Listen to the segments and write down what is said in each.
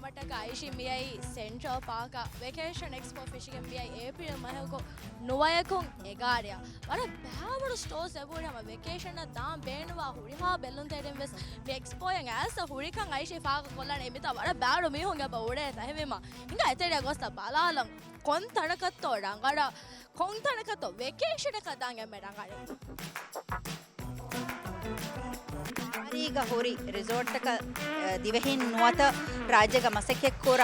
Namata Kaishi Miai Central Park Vacation Expo Fishing MBI April Mahako Novayakung Egaria. What a power stores about a vacation at Dam Benua Huriha Bellun Invest Expo and as the Hurricane Aishi Faka Kola Emita. What a bad of me hung about it. I have him. I tell you, Agosta Balalang Kontanakato Rangara Kontanakato Vacation Katanga Medangari. ಈಗ ಹೋರಿ ರಿಸಾರ್ಟ್ಕ ದಿವೆಹಿನ್ ನುವತ ರಾಜ್ಯಗ ಮಸಕ್ಕೆ ಕೋರ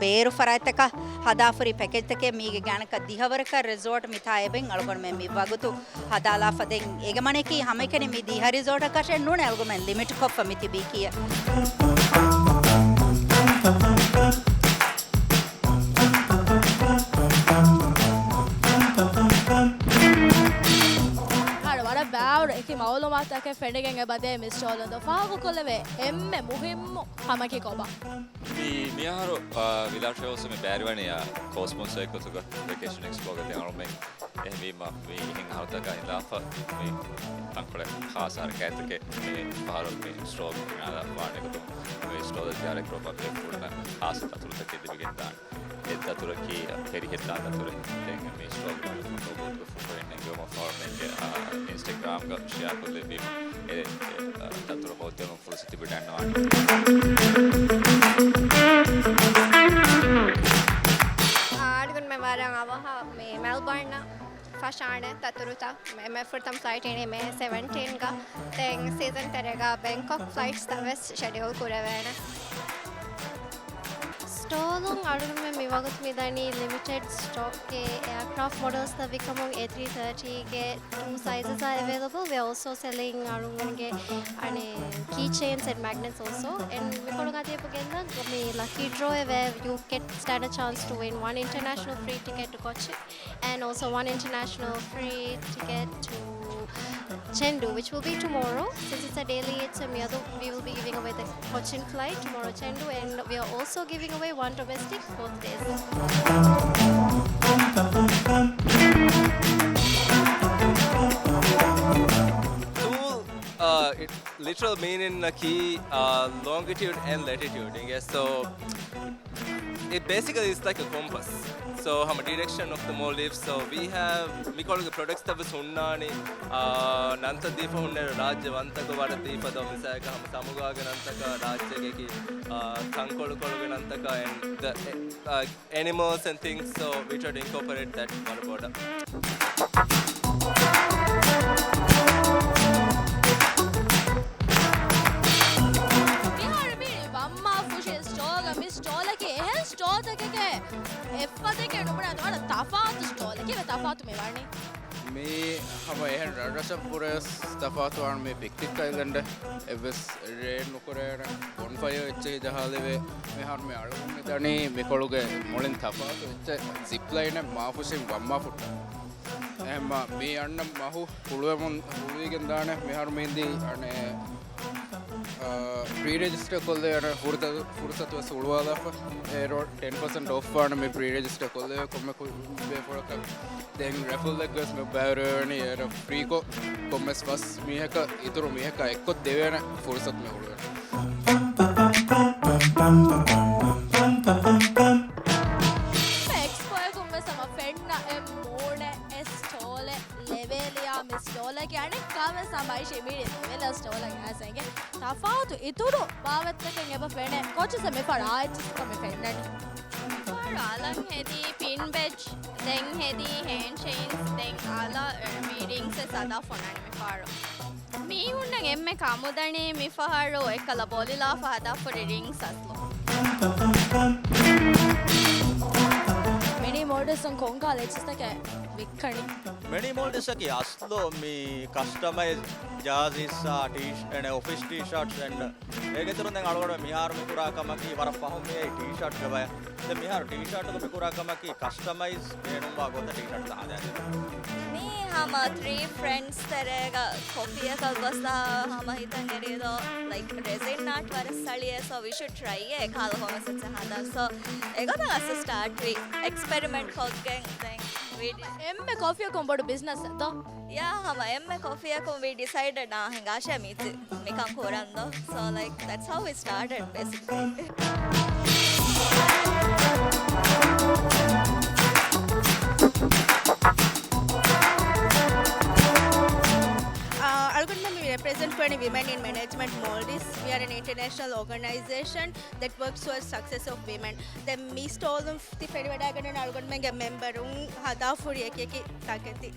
ಬೇರು ಫರಾತಕ ಹದಾಫರಿ package ತಕೆ ಮೀಗೆ ಗಾನಕ ದಿಹವರಕ resort ಮಿಥಾಯಬೆನ್ ಅಳಗೊಂಡ ಮೆ ಮಿವಾಗುತು ಹದಾಲಾ ಫದೆನ್ ಏಗಮನೆಕಿ ಹಮೆಕನೆ ಮಿ ದಿಹ resort ಕಶೆ ನುನೆ ಅಳಗೊಮೆನ್ limit ಕೊಫ ಮಿತಿ ಬಿಕಿಯ Eki maulumata ke fendigen ebade misholon do faagu kolleve emme muhimmu hamaki koba mi miharu vilashows me bariwaniya cosmos ekotuga vacation expo ga denarme ehmi ma mi hin hauta ga ilafa mi tankole khas har kaitake me baharo me store nada waane ko me store jare pro public food na khas tatul take dibigen dan edda turaki peri hedda tatur den me store ko foto enne go format Instagram ga share kolle bi e tatur hotel full city bidanna ආඩිගුන් මේ වාරං අවහ මේ Melbourne ෆෂාන තතුරුතා මේ ෆර්තම් flight එනේ මේ 17 गा then season තරේගා Bangkok flights තවස් schedule කරවෑන Stolung adume miwagut midani limited stock ke aircraft models the Vikamung A330 ke two sizes are available. We are also selling arunge ane keychains and magnets also. And we kono gati pagenda me lucky draw where you stand a chance to win one international free ticket to Kochi and also one international free ticket to Chengdu, which will be tomorrow. Since it's a daily, we will be giving away the Cochin flight tomorrow, Chengdu, and we are also giving away one domestic both days. It literal meaning key longitude and latitude. Yes, so it basically is like a compass. So हम direction of the Maldives. So we call the products that was हुन्नानी नंतर दीप हुन्ने राज्य वंता को वाला दीप तो मिसाल का हम समुगा के नंतर का राज्य के की कंकोल के नंतर का and the animals and things. So we try to incorporate that on the border. Me have a hand rush up for us, Tafato and me Pictic Island, Evis Red Nukura, Bonfire, the Holiday, me have me Arumidani, Mikologa, Molin Tafato, Zipline and Mafushim, Wamafuta. And me and Mahu, Puluamon, Huligandana, me have Mindi and pre-register call there Fursa to Sulwala 10% off for me pre-register call there come for then raffle like us me better any free co commerce first me haka ituru me haka ekko devena fursat me udu Expo komme sama fenna e mode estole levelia mistole kyane kame samai shemiri level estole asenge tafatu ituru bawatteken eba fene coaches me parait kame fennani Alang hedi pin badge, then hedi hand chains, then ala meetings sada fonani me faro. Me hunna emme kamudani me faro ekala bolila fada for rings aslo. Many models on konga lechistake vikkani. Many models ki aslo me customized jerseys and office t-shirts and egeturun den algoda mihar me pura kamaki wara pahume t-shirt gawaya the mihar t-shirt ko me pura kamaki customize venumwa gota t-shirt hada Me हम 3 friends तरह coffee का गोस्ता हम हितन करियो like resin art वाले सालिए so we should try ये खालो हम सच्चा हादा so एगो तो ऐसे start we experiment करके then we emme coffee ko bodu business to Yeah, hama emme coffee ko we decided na hingasha meet mekan korando. So like that's how we started basically. Algonquin we represent 20 women in management Maldives. We are an international organization that works towards success of women. The me stole them the Federal Algonquin member hada for ekeki taketi.